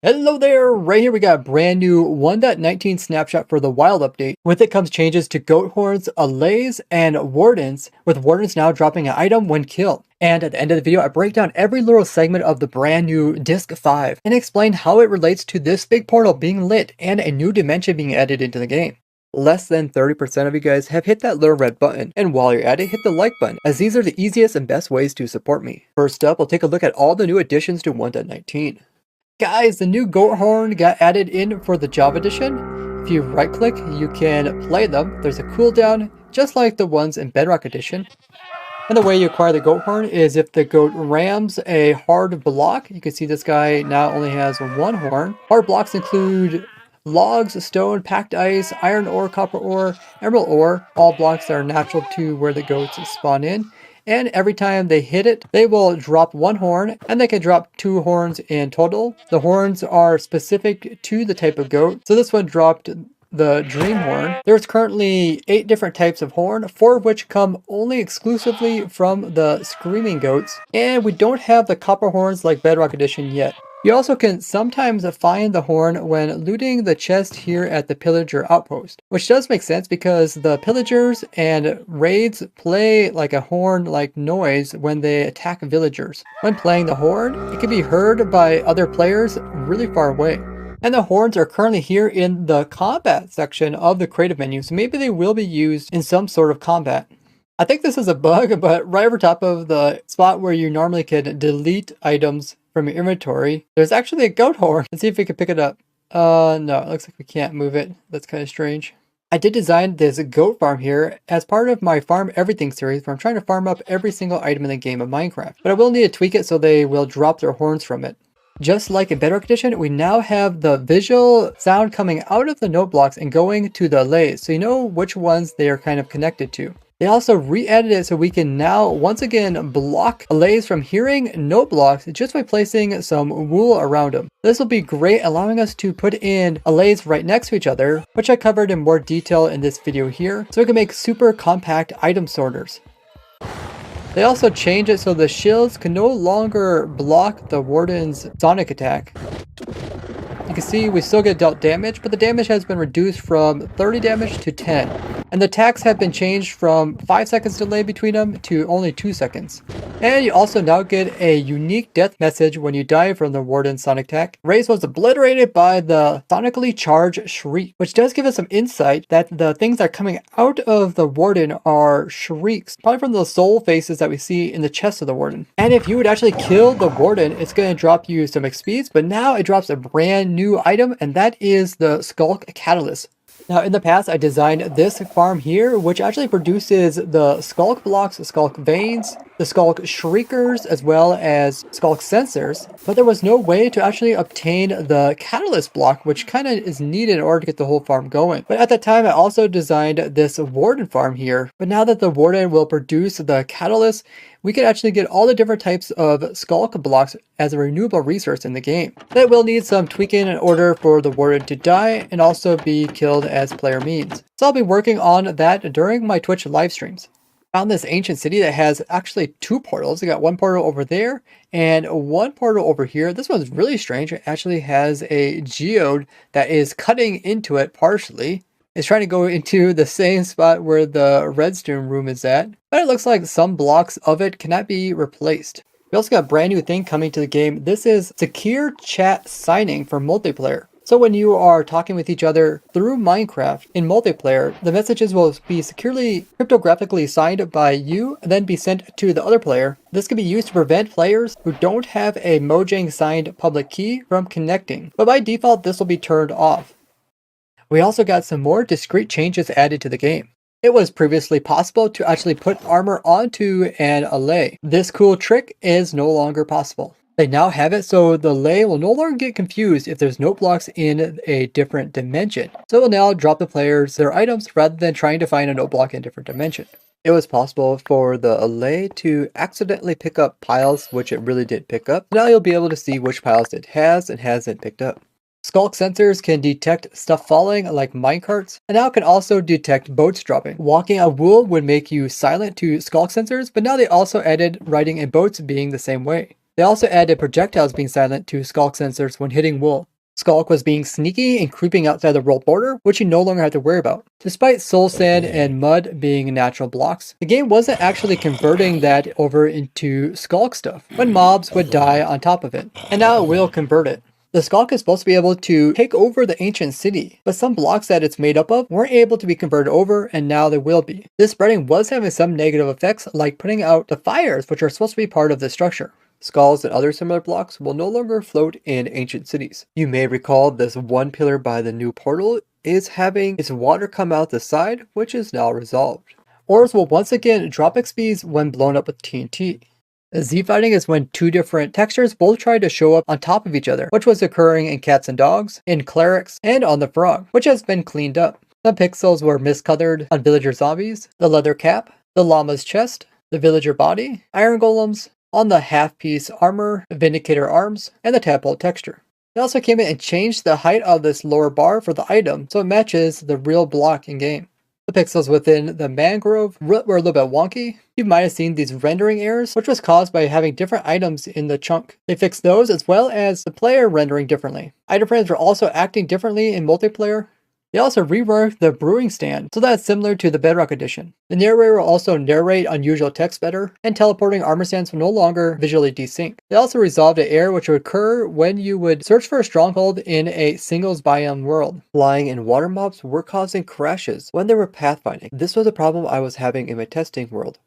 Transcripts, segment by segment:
Hello there! Right here we got a brand new 1.19 snapshot for the wild update. With it comes changes to goat horns, allays, and wardens, with wardens now dropping an item when killed. And at the end of the video, I break down every little segment of the brand new Disc 5 and explain how it relates to this big portal being lit and a new dimension being added into the game. Less than 30% of you guys have hit that little red button, and while you're at it, hit the like button, as these are the easiest and best ways to support me. First up, we'll take a look at all the new additions to 1.19. Guys, the new goat horn got added in for the Java edition. If you right click, you can play them. There's a cooldown, just like the ones in Bedrock edition. And the way you acquire the goat horn is if the goat rams a hard block. You can see this guy now only has one horn. Hard blocks include logs, stone, packed ice, iron ore, copper ore, emerald ore, all blocks that are natural to where the goats spawn in. And every time they hit it, they will drop one horn, and they can drop 2 horns in total. The horns are specific to the type of goat. So this one dropped the dream horn. There's currently 8 different types of horn, 4 of which come only exclusively from the screaming goats. And we don't have the copper horns like Bedrock edition yet. You also can sometimes find the horn when looting the chest here at the Pillager outpost, which does make sense because the pillagers and raids play like a horn-like noise when they attack villagers. When playing the horn, it can be heard by other players really far away. And the horns are currently here in the combat section of the creative menu, so maybe they will be used in some sort of combat. I think this is a bug, but right over top of the spot where you normally can delete items from your inventory, there's actually a goat horn. Let's see if we can pick it up. No, it looks like we can't move it. That's kind of strange. I did design this goat farm here as part of my Farm Everything series, where I'm trying to farm up every single item in the game of Minecraft. But I will need to tweak it so they will drop their horns from it. Just like in Bedrock Edition, we now have the visual sound coming out of the note blocks and going to the allays, so you know which ones they are kind of connected to. They also re-added it so we can now once again block allays from hearing note blocks just by placing some wool around them. This will be great, allowing us to put in allays right next to each other, which I covered in more detail in this video here, so we can make super compact item sorters. They also changed it so the shields can no longer block the warden's sonic attack. You can see we still get dealt damage, but the damage has been reduced from 30 damage to 10. And the attacks have been changed from 5 seconds delay between them to only 2 seconds. And you also now get a unique death message when you die from the Warden's sonic attack. Raze was obliterated by the sonically charged shriek, which does give us some insight that the things that are coming out of the Warden are shrieks, probably from the soul faces that we see in the chest of the Warden. And if you would actually kill the Warden, it's going to drop you some XPs, but now it drops a brand new item, and that is the Skulk Catalyst. Now in the past I designed this farm here, which actually produces the skulk blocks, skulk veins, the skulk shriekers, as well as skulk sensors, but there was no way to actually obtain the catalyst block, which kind of is needed in order to get the whole farm going. But at that time I also designed this warden farm here, but now that the warden will produce the catalyst, we could actually get all the different types of skulk blocks as a renewable resource in the game. That will need some tweaking in order for the warden to die and also be killed as player means. So I'll be working on that during my Twitch live streams. Found this ancient city that has actually 2 portals. We got one portal over there and one portal over here. This one's really strange. It actually has a geode that is cutting into it partially. It's trying to go into the same spot where the redstone room is at, but it looks like some blocks of it cannot be replaced. We also got a brand new thing coming to the game. This is secure chat signing for multiplayer. So when you are talking with each other through Minecraft in multiplayer, the messages will be securely cryptographically signed by you and then be sent to the other player. This can be used to prevent players who don't have a Mojang signed public key from connecting, but by default this will be turned off. We also got some more discrete changes added to the game. It was previously possible to actually put armor onto an allay. This cool trick is no longer possible. They now have it so the allay will no longer get confused if there's note blocks in a different dimension. So it will now drop the players their items rather than trying to find a note block in a different dimension. It was possible for the allay to accidentally pick up piles, which it really did pick up. Now you'll be able to see which piles it has and hasn't picked up. Skulk sensors can detect stuff falling like minecarts, and now can also detect boats dropping. Walking on wool would make you silent to skulk sensors, but now they also added riding in boats being the same way. They also added projectiles being silent to Skulk sensors when hitting wool. Skulk was being sneaky and creeping outside the world border, which you no longer have to worry about. Despite soul sand and mud being natural blocks, the game wasn't actually converting that over into Skulk stuff when mobs would die on top of it, and now it will convert it. The Skulk is supposed to be able to take over the ancient city, but some blocks that it's made up of weren't able to be converted over, and now they will be. This spreading was having some negative effects, like putting out the fires, which are supposed to be part of the structure. Skulls and other similar blocks will no longer float in ancient cities. You may recall this one pillar by the new portal is having its water come out the side, which is now resolved. Ores will once again drop XPs when blown up with TNT. Z-fighting is when two different textures both try to show up on top of each other, which was occurring in Cats and Dogs, in Clerics, and on the Frog, which has been cleaned up. Some pixels were miscolored on villager zombies, the leather cap, the llama's chest, the villager body, iron golems, on the half-piece armor, vindicator arms, and the tadpole texture. They also came in and changed the height of this lower bar for the item so it matches the real block in game. The pixels within the mangrove were a little bit wonky. You might have seen these rendering errors, which was caused by having different items in the chunk. They fixed those as well as the player rendering differently. Item frames were also acting differently in multiplayer. They also reworked the brewing stand so that it's similar to the Bedrock edition. The narrator will also narrate unusual text better, and teleporting armor stands will no longer visually desync. They also resolved an error which would occur when you would search for a stronghold in a singles biome world. Flying and water mobs were causing crashes when they were pathfinding. This was a problem I was having in my testing world.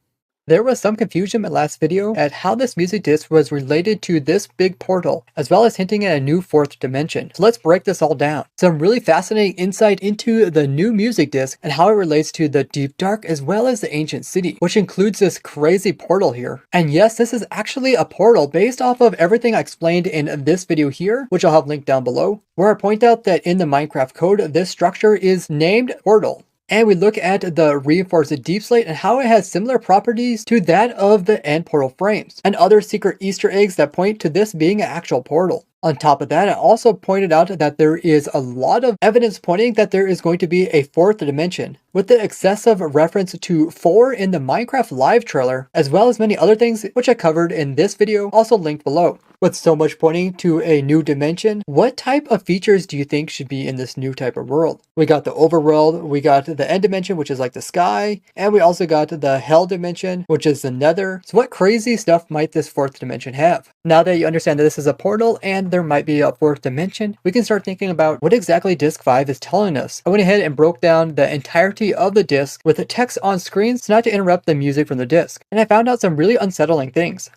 There was some confusion in my last video at how this music disc was related to this big portal, as well as hinting at a new fourth dimension. So let's break this all down. Some really fascinating insight into the new music disc and how it relates to the Deep Dark as well as the ancient city, which includes this crazy portal here. And yes, this is actually a portal based off of everything I explained in this video here, which I'll have linked down below, where I point out that in the Minecraft code, this structure is named Portal. And we look at the reinforced deep slate and how it has similar properties to that of the end portal frames, and other secret Easter eggs that point to this being an actual portal. On top of that, I also pointed out that there is a lot of evidence pointing that there is going to be a fourth dimension, with the excessive reference to 4 in the Minecraft live trailer, as well as many other things which I covered in this video, also linked below. With so much pointing to a new dimension, what type of features do you think should be in this new type of world? We got the overworld, we got the end dimension, which is like the sky, and we also got the hell dimension, which is the nether. So what crazy stuff might this fourth dimension have? Now that you understand that this is a portal and there might be a fourth dimension, we can start thinking about what exactly Disc 5 is telling us. I went ahead and broke down the entirety of the disc with the text on screen so not to interrupt the music from the disc, and I found out some really unsettling things.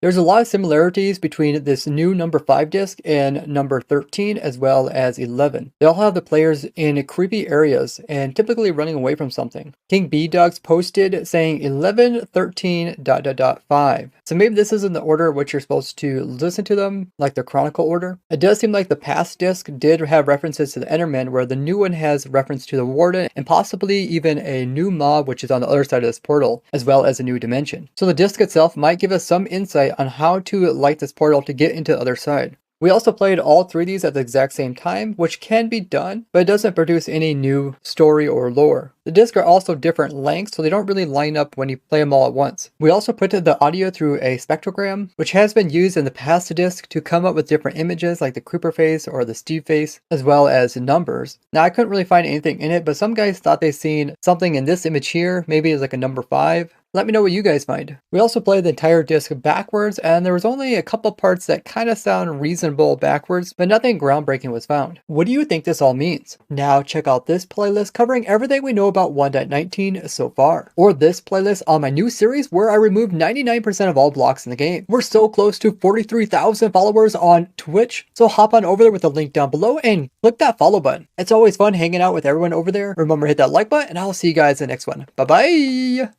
There's a lot of similarities between this new number 5 disc and number 13 as well as 11. They all have the players in creepy areas and typically running away from something. King B Dogs posted saying 11, 13, ... 5. So maybe this isn't the order in which you're supposed to listen to them, like the Chronicle order. It does seem like the past disc did have references to the Enderman, where the new one has reference to the Warden and possibly even a new mob which is on the other side of this portal, as well as a new dimension. So the disc itself might give us some insight on how to light this portal to get into the other side. We also played all three of these at the exact same time, which can be done, but it doesn't produce any new story or lore. The discs are also different lengths, so they don't really line up when you play them all at once. We also put the audio through a spectrogram, which has been used in the past disc to come up with different images like the creeper face or the Steve face, as well as numbers. Now I couldn't really find anything in it, but some guys thought they seen something in this image here, maybe it's like a number 5. Let me know what you guys find. We also played the entire disc backwards, and there was only a couple parts that kind of sound reasonable backwards, but nothing groundbreaking was found. What do you think this all means? Now check out this playlist covering everything we know about 1.19 so far, or this playlist on my new series where I removed 99% of all blocks in the game. We're so close to 43,000 followers on Twitch, so hop on over there with the link down below and click that follow button. It's always fun hanging out with everyone over there. Remember to hit that like button, and I'll see you guys in the next one. Bye bye!